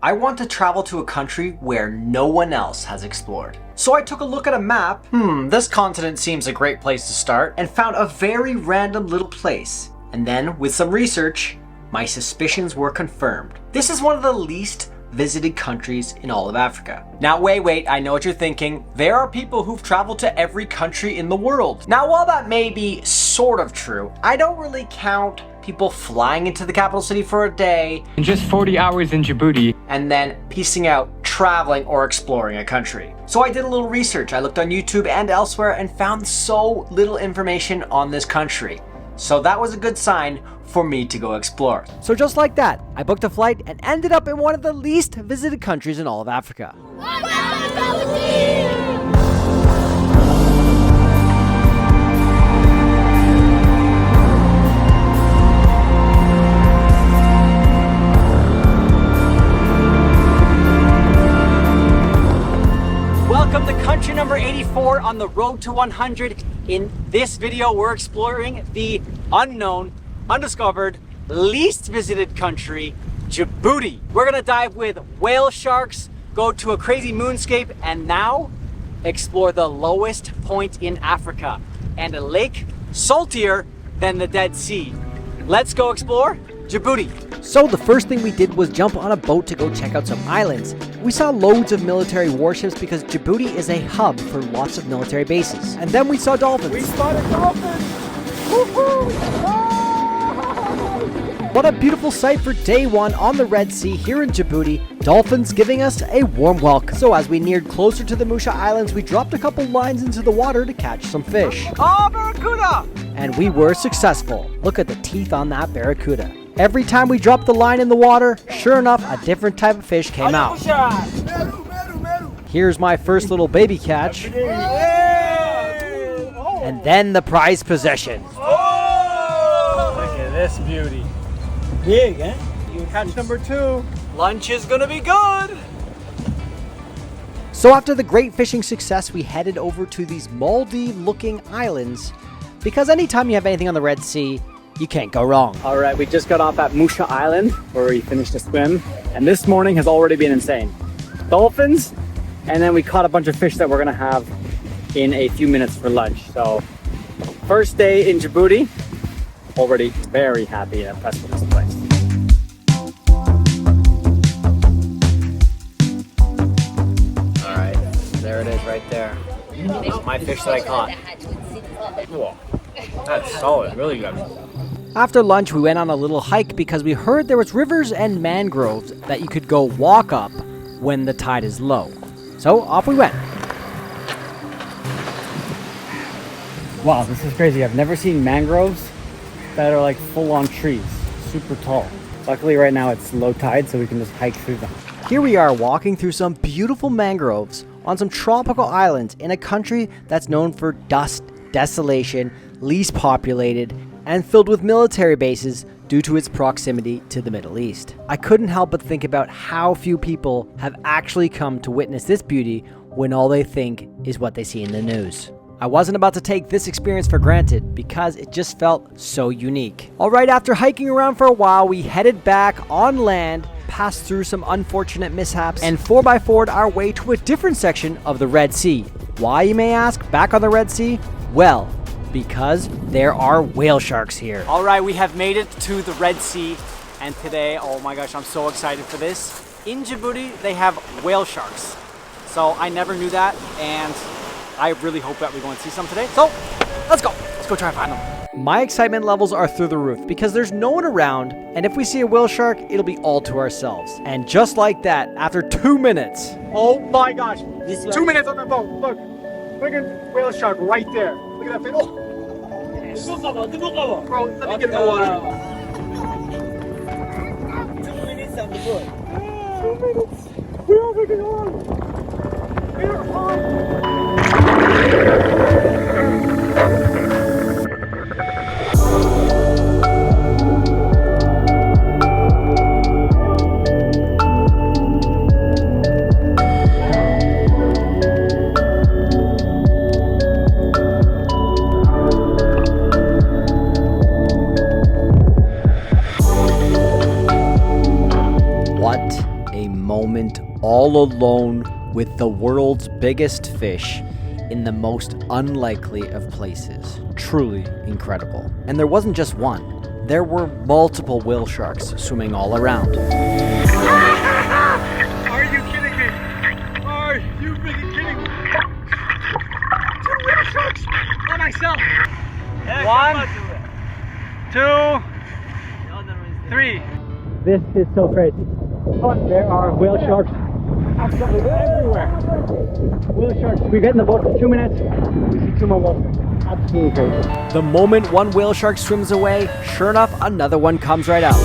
I want to travel to a country where no one else has explored. So I took a look at a map. This continent seems a great place to start, and found a very random little place. And then, with some research, my suspicions were confirmed. This is one of the least visited countries in all of Africa. Now wait, I know what you're thinking. There are people who've traveled to every country in the world. Now while that may be sort of true, I don't really count people flying into the capital city for a day and just 40 hours in Djibouti and then piecing out traveling or exploring a country. So I did a little research. I looked on YouTube and elsewhere and found so little information on this country. So that was a good sign for me to go explore. So just like that, I booked a flight and ended up in one of the least visited countries in all of Africa. Welcome to country number 84 on the road to 100. In this video, we're exploring the unknown, undiscovered, least visited country, Djibouti. We're gonna dive with whale sharks, go to a crazy moonscape, and now explore the lowest point in Africa and a lake saltier than the Dead Sea. Let's go explore Djibouti. So the first thing we did was jump on a boat to go check out some islands. We saw loads of military warships because Djibouti is a hub for lots of military bases. And then we saw dolphins. We spotted dolphins! Woohoo! What a beautiful sight for day one on the Red Sea here in Djibouti, dolphins giving us a warm welcome. So as we neared closer to the Musha Islands, we dropped a couple lines into the water to catch some fish. Oh, barracuda! And we were successful. Look at the teeth on that barracuda. Every time we dropped the line in the water, sure enough, a different type of fish came out. Here's my first little baby catch. And then the prize possession. Look at this beauty. Big, eh? Catch number 2. Lunch is gonna be good! So after the great fishing success, we headed over to these Maldive-looking islands, because anytime you have anything on the Red Sea, you can't go wrong. All right, we just got off at Musha Island where we finished a swim, and this morning has already been insane. Dolphins, and then we caught a bunch of fish that we're gonna have in a few minutes for lunch. So, first day in Djibouti, already very happy and impressed with this place. All right, there it is right there. My fish that I caught. Whoa, that's solid, really good. After lunch, we went on a little hike because we heard there was rivers and mangroves that you could go walk up when the tide is low. So off we went. Wow, this is crazy. I've never seen mangroves that are like full-on trees, super tall. Luckily right now it's low tide, so we can just hike through them. Here we are walking through some beautiful mangroves on some tropical islands in a country that's known for dust, desolation, least populated, and filled with military bases due to its proximity to the Middle East. I couldn't help but think about how few people have actually come to witness this beauty when all they think is what they see in the news. I wasn't about to take this experience for granted because it just felt so unique. Alright, after hiking around for a while, we headed back on land, passed through some unfortunate mishaps, and 4x4'd our way to a different section of the Red Sea. Why, you may ask, back on the Red Sea? Well, because there are whale sharks here. All right, we have made it to the Red Sea, and today, oh my gosh, I'm so excited for this. In Djibouti, they have whale sharks. So I never knew that, and I really hope that we go and see some today. So let's go try and find them. My excitement levels are through the roof because there's no one around, and if we see a whale shark, it'll be all to ourselves. And just like that, after 2 minutes. Oh my gosh, 2 minutes on the boat, look. Friggin' whale shark right there. Look at that fish. Oh. Bro, let me get in the water. 2 minutes on the boat. 2 minutes. We're freaking on. We're on. moment all alone with the world's biggest fish in the most unlikely of places. Truly incredible. And there wasn't just one. There were multiple whale sharks swimming all around. Are you kidding me? Are you freaking kidding me? 2 whale sharks by myself. 1, 2, 3. This is so crazy. There are whale sharks absolutely everywhere. Whale sharks. We get in the boat for 2 minutes. We see 2 more whale sharks. Absolutely crazy. The moment one whale shark swims away, sure enough, another one comes right out.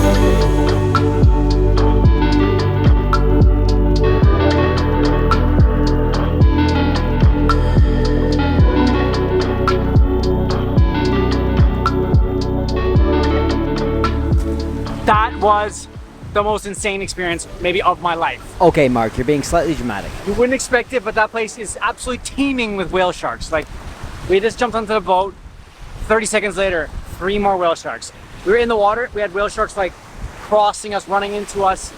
That was the most insane experience maybe of my life. Okay, Mark, you're being slightly dramatic. You wouldn't expect it, but that place is absolutely teeming with whale sharks. Like, we just jumped onto the boat, 30 seconds later, 3 more whale sharks. We were in the water, we had whale sharks like crossing us, running into us.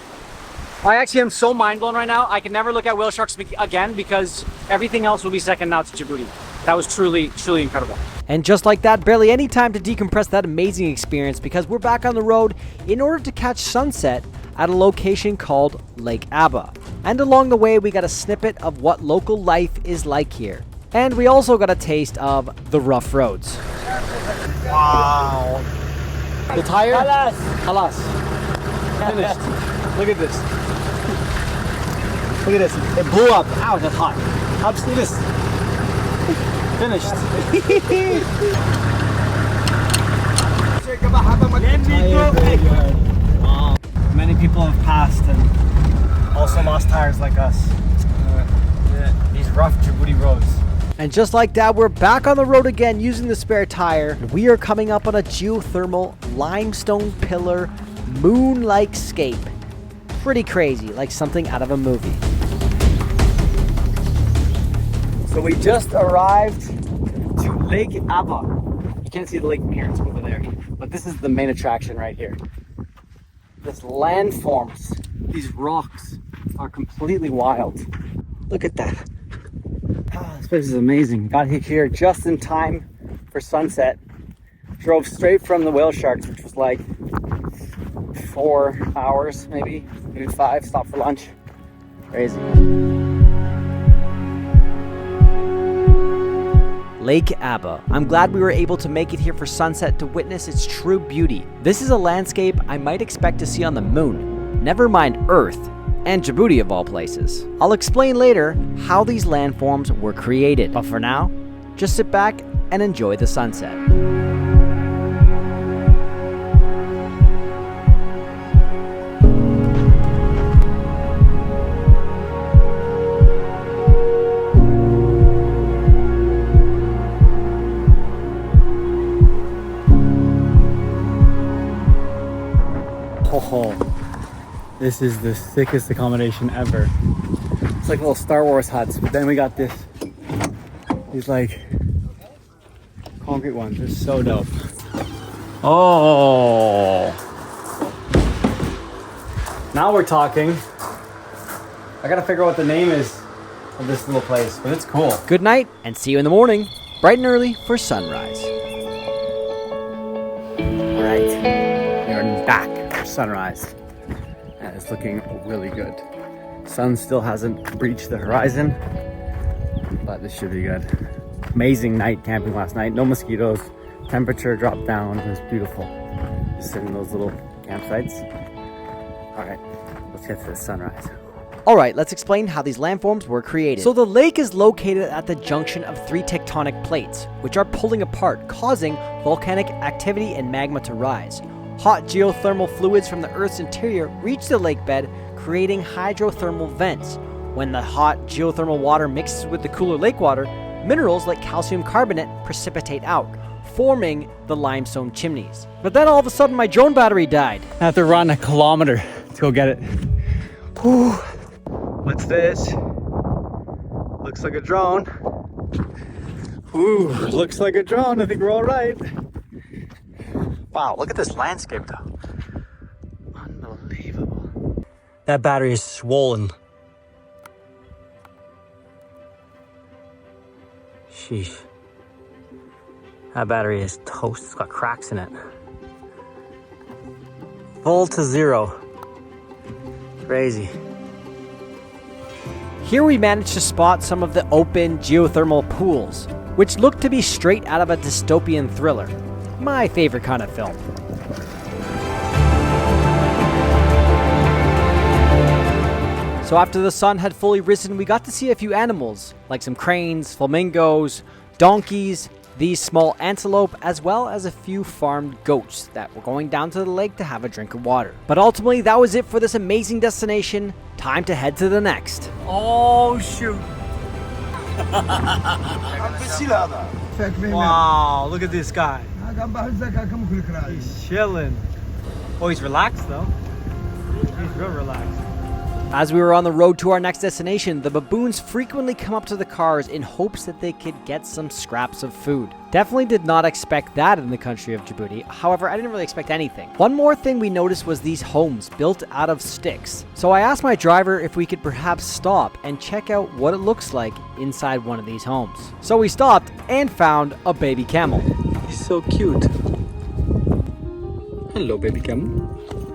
I actually am so mind blown right now. I can never look at whale sharks again because everything else will be second now to Djibouti. That was truly, truly incredible. And just like that, barely any time to decompress that amazing experience because we're back on the road in order to catch sunset at a location called Lake Abbe. And along the way, we got a snippet of what local life is like here. And we also got a taste of the rough roads. Wow. The tire? Halas. Finished. Look at this. Look at this. It blew up. Ow, that's hot. How see this? Finished. Wow. Many people have passed and also lost tires like us. These rough Djibouti roads. And just like that, we're back on the road again using the spare tire. We are coming up on a geothermal limestone pillar moon-like scape. Pretty crazy, like something out of a movie. So we just arrived to Lake Abbe. You can't see the lake from here, it's over there. But this is the main attraction right here. This landforms, these rocks are completely wild. Look at that. Oh, this place is amazing. Got here just in time for sunset. Drove straight from the whale sharks, which was like 4 hours, maybe 5. Stopped for lunch. Crazy. Lake Abbe. I'm glad we were able to make it here for sunset to witness its true beauty. This is a landscape I might expect to see on the moon, never mind Earth, and Djibouti of all places. I'll explain later how these landforms were created, but for now, just sit back and enjoy the sunset. Oh, this is the sickest accommodation ever. It's like little Star Wars huts, but then we got these like concrete ones. They're so dope. Oh, now we're talking. I gotta figure out what the name is of this little place, but it's cool. Good night, and see you in the morning, bright and early for sunrise. All right, we are back for sunrise, and it's looking really good. Sun still hasn't breached the horizon, but this should be good. Amazing night camping last night. No mosquitoes. Temperature dropped down. It was beautiful. Just sitting in those little campsites. All right, let's get to the sunrise. Alright, let's explain how these landforms were created. So the lake is located at the junction of 3 tectonic plates, which are pulling apart, causing volcanic activity and magma to rise. Hot geothermal fluids from the Earth's interior reach the lake bed, creating hydrothermal vents. When the hot geothermal water mixes with the cooler lake water, minerals like calcium carbonate precipitate out, forming the limestone chimneys. But then all of a sudden my drone battery died. I have to run 1 kilometer to go get it. Whew. What's this? Looks like a drone. Ooh, looks like a drone. I think we're all right. Wow, look at this landscape though. Unbelievable. That battery is swollen. Sheesh. That battery is toast. It's got cracks in it. Full to zero. Crazy. Here we managed to spot some of the open geothermal pools, which looked to be straight out of a dystopian thriller. My favorite kind of film. So after the sun had fully risen, we got to see a few animals, like some cranes, flamingos, donkeys, these small antelope, as well as a few farmed goats that were going down to the lake to have a drink of water. But ultimately, that was it for this amazing destination. Time to head to the next. Oh shoot. Wow, look at this guy. He's chilling. Oh, he's relaxed though. He's real relaxed. As we were on the road to our next destination, the baboons frequently come up to the cars in hopes that they could get some scraps of food. Definitely did not expect that in the country of Djibouti. However, I didn't really expect anything. One more thing we noticed was these homes built out of sticks. So I asked my driver if we could perhaps stop and check out what it looks like inside one of these homes. So we stopped and found a baby camel. He's so cute. Hello, baby camel.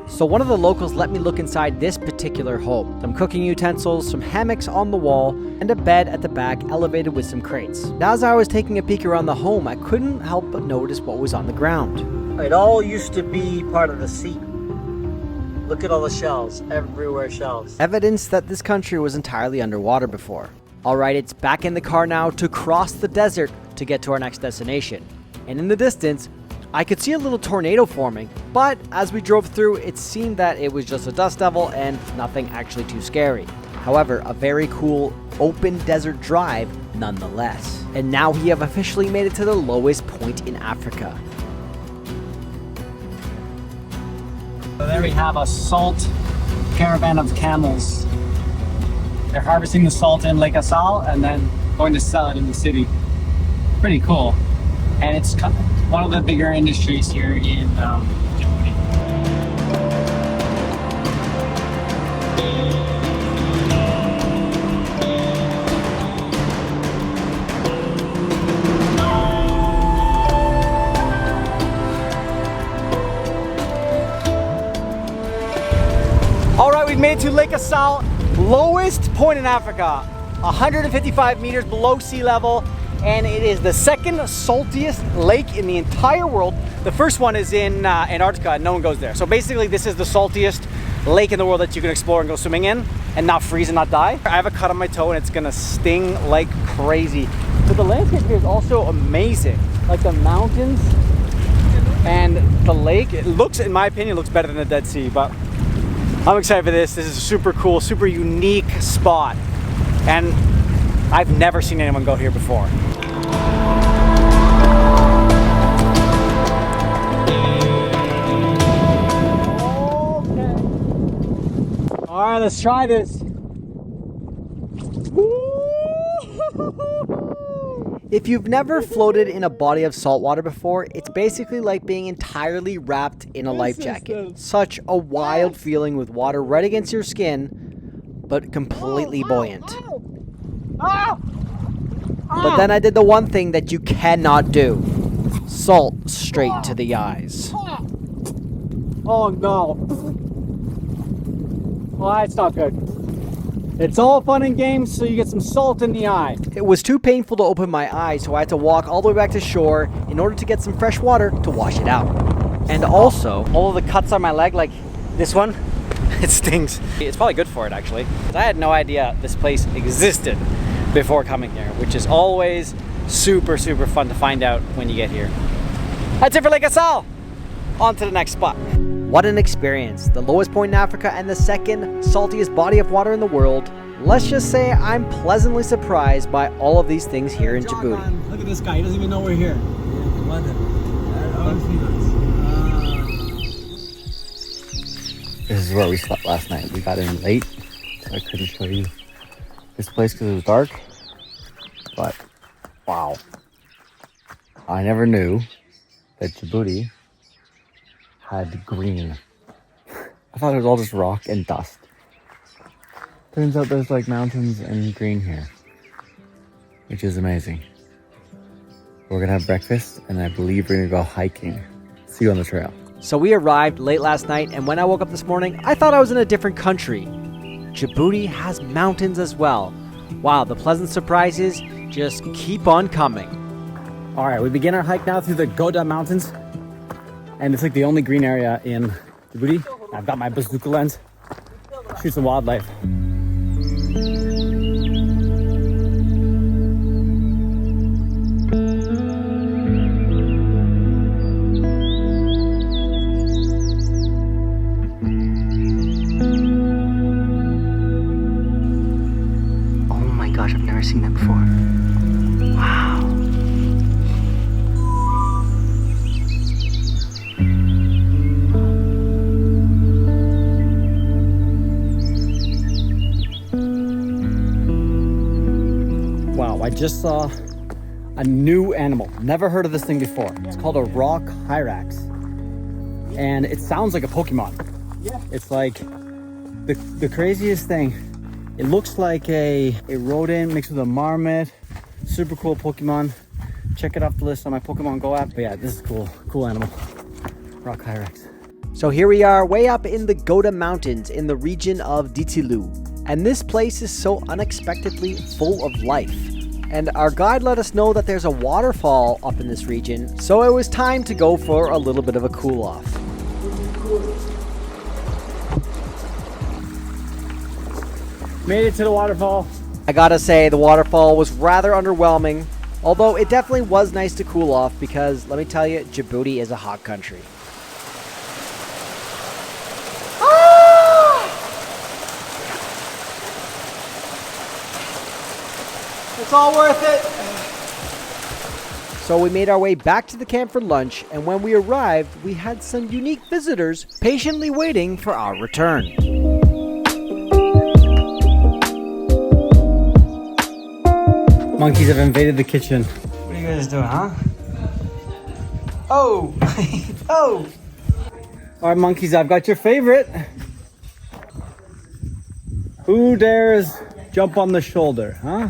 So one of the locals let me look inside this particular home. Some cooking utensils, some hammocks on the wall, and a bed at the back elevated with some crates. As I was taking a peek around the home, I couldn't help but notice what was on the ground. It all used to be part of the sea. Look at all the shells, everywhere shells. Evidence that this country was entirely underwater before. Alright, it's back in the car now to cross the desert to get to our next destination. And in the distance, I could see a little tornado forming, but as we drove through, it seemed that it was just a dust devil and nothing actually too scary. However, a very cool open desert drive nonetheless. And now we have officially made it to the lowest point in Africa. So there we have a salt caravan of camels. They're harvesting the salt in Lake Assal and then going to sell it in the city. Pretty cool. And it's one of the bigger industries here in Djibouti. Alright, we've made it to Lake Assal, lowest point in Africa, 155 meters below sea level. And it is the second saltiest lake in the entire world. The first one is in Antarctica and no one goes there. So basically this is the saltiest lake in the world that you can explore and go swimming in and not freeze and not die. I have a cut on my toe and it's gonna sting like crazy. But the landscape here is also amazing. Like the mountains and the lake. It looks, in my opinion, looks better than the Dead Sea, but I'm excited for this. This is a super cool, super unique spot. And I've never seen anyone go here before. All right, let's try this. If you've never floated in a body of salt water before, it's basically like being entirely wrapped in a life jacket. Such a wild feeling with water right against your skin, but completely buoyant. But then I did the one thing that you cannot do. Salt straight to the eyes. Oh no. Well, that's not good. It's all fun and games, so you get some salt in the eye. It was too painful to open my eyes, so I had to walk all the way back to shore in order to get some fresh water to wash it out. And also, all of the cuts on my leg, like this one, it stings. It's probably good for it, actually. I had no idea this place existed before coming here, which is always super, super fun to find out when you get here. That's it for Lake Assal. On to the next spot. What an experience. The lowest point in Africa and the second saltiest body of water in the world. Let's just say I'm pleasantly surprised by all of these things here in Djibouti. Look at this guy, he doesn't even know we're here. This is where we slept last night. We got in late, so I couldn't show you this place because it was dark. But, wow. I never knew that Djibouti had green. I thought it was all just rock and dust. Turns out there's like mountains and green here, which is amazing. We're gonna have breakfast and I believe we're gonna go hiking. See you on the trail. So we arrived late last night, and when I woke up this morning, I thought I was in a different country. Djibouti has mountains as well. Wow, the pleasant surprises just keep on coming. All right, we begin our hike now through the Goda Mountains. And it's like the only green area in Djibouti. I've got my bazooka lens. Shoot some wildlife. Oh my gosh, I've never seen that before. Wow. Wow, I just saw a new animal. Never heard of this thing before. It's called a rock hyrax. And it sounds like a Pokemon. Yeah. It's like the craziest thing. It looks like a rodent mixed with a marmot. Super cool Pokemon. Check it off the list on my Pokemon Go app. But yeah, this is cool. Cool animal. Rock hyrax. So here we are way up in the Goda Mountains in the region of Djibouti. And this place is so unexpectedly full of life. And our guide let us know that there's a waterfall up in this region, so it was time to go for a little bit of a cool off. Made it to the waterfall. I gotta say, the waterfall was rather underwhelming, although it definitely was nice to cool off because, let me tell you, Djibouti is a hot country. It's all worth it. So we made our way back to the camp for lunch, and when we arrived, we had some unique visitors patiently waiting for our return. Monkeys have invaded the kitchen. What are you guys doing, huh? Oh! Oh! All right, monkeys, I've got your favorite. Who dares jump on the shoulder, huh?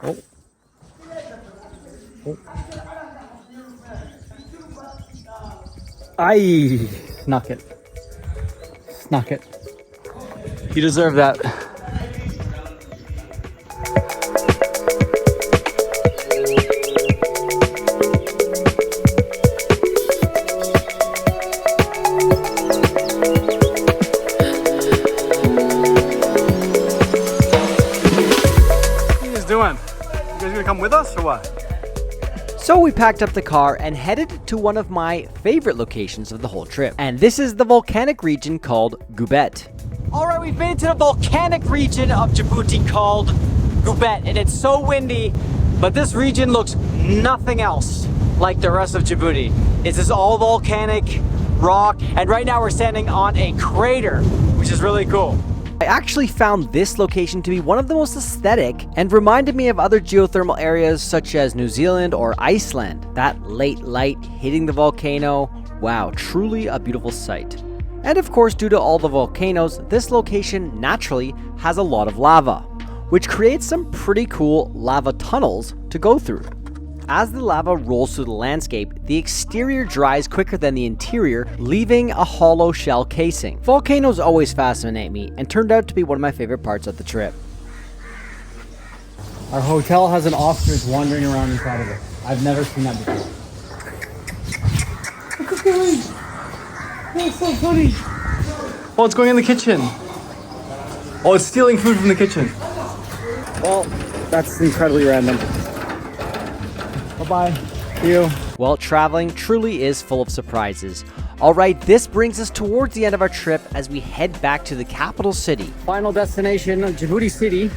Oh. Oh. Aye, snuck it. Snuck it. You deserve that. Doing? You guys gonna come with us or what? So we packed up the car and headed to one of my favorite locations of the whole trip. And this is the volcanic region called Goubet. Alright, we've made it to the volcanic region of Djibouti called Goubet. And it's so windy, but this region looks nothing else like the rest of Djibouti. It's just all volcanic rock, and right now we're standing on a crater, which is really cool. I actually found this location to be one of the most aesthetic and reminded me of other geothermal areas such as New Zealand or Iceland. That late light hitting the volcano, wow, truly a beautiful sight. And of course, due to all the volcanoes, this location naturally has a lot of lava, which creates some pretty cool lava tunnels to go through. As the lava rolls through the landscape, the exterior dries quicker than the interior, leaving a hollow shell casing. Volcanoes always fascinate me and turned out to be one of my favorite parts of the trip. Our hotel has an ostrich wandering around inside of it. I've never seen that before. Look at that! That's so funny. Oh, it's going in the kitchen. Oh, it's stealing food from the kitchen. Well, that's incredibly random. Bye-bye. See you. Well, traveling truly is full of surprises. Alright, this brings us towards the end of our trip as we head back to the capital city. Final destination, Djibouti City.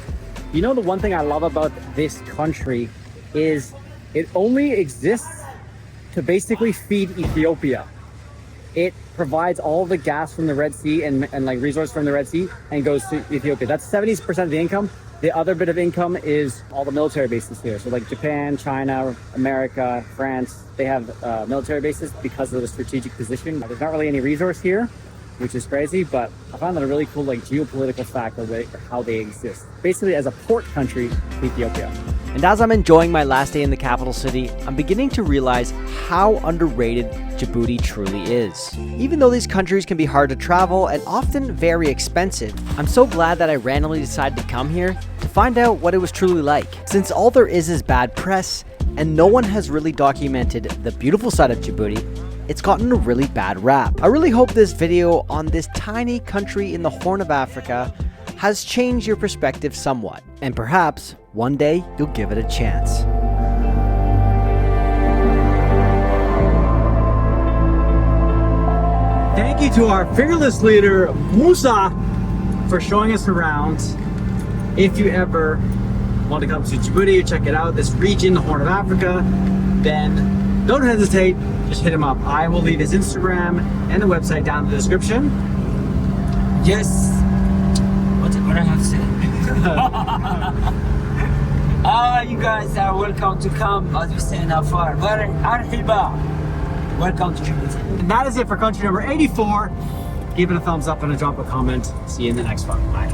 You know, the one thing I love about this country is it only exists to basically feed Ethiopia. It provides all the gas from the Red Sea and like resource from the Red Sea and goes to Ethiopia. That's 70% of the income. The other bit of income is all the military bases here. So like Japan, China, America, France, they have military bases because of the strategic position. There's not really any resource here. which is crazy, but I found that a really cool like geopolitical fact of how they exist. Basically as a port country to Ethiopia. And as I'm enjoying my last day in the capital city, I'm beginning to realize how underrated Djibouti truly is. Even though these countries can be hard to travel and often very expensive, I'm so glad that I randomly decided to come here to find out what it was truly like. Since all there is bad press, and no one has really documented the beautiful side of Djibouti, it's gotten a really bad rap. I really hope this video on this tiny country in the Horn of Africa has changed your perspective somewhat, and perhaps one day you'll give it a chance. Thank you to our fearless leader, Musha, for showing us around. If you ever want to come to Djibouti, check it out, this region, the Horn of Africa, then don't hesitate, just hit him up. I will leave his Instagram and the website down in the description. Yes. What I have to say? You guys are welcome to come, as you say in Afar. Welcome to Djibouti. And that is it for country number 84. Give it a thumbs up and a drop a comment. See you in the next one. Bye.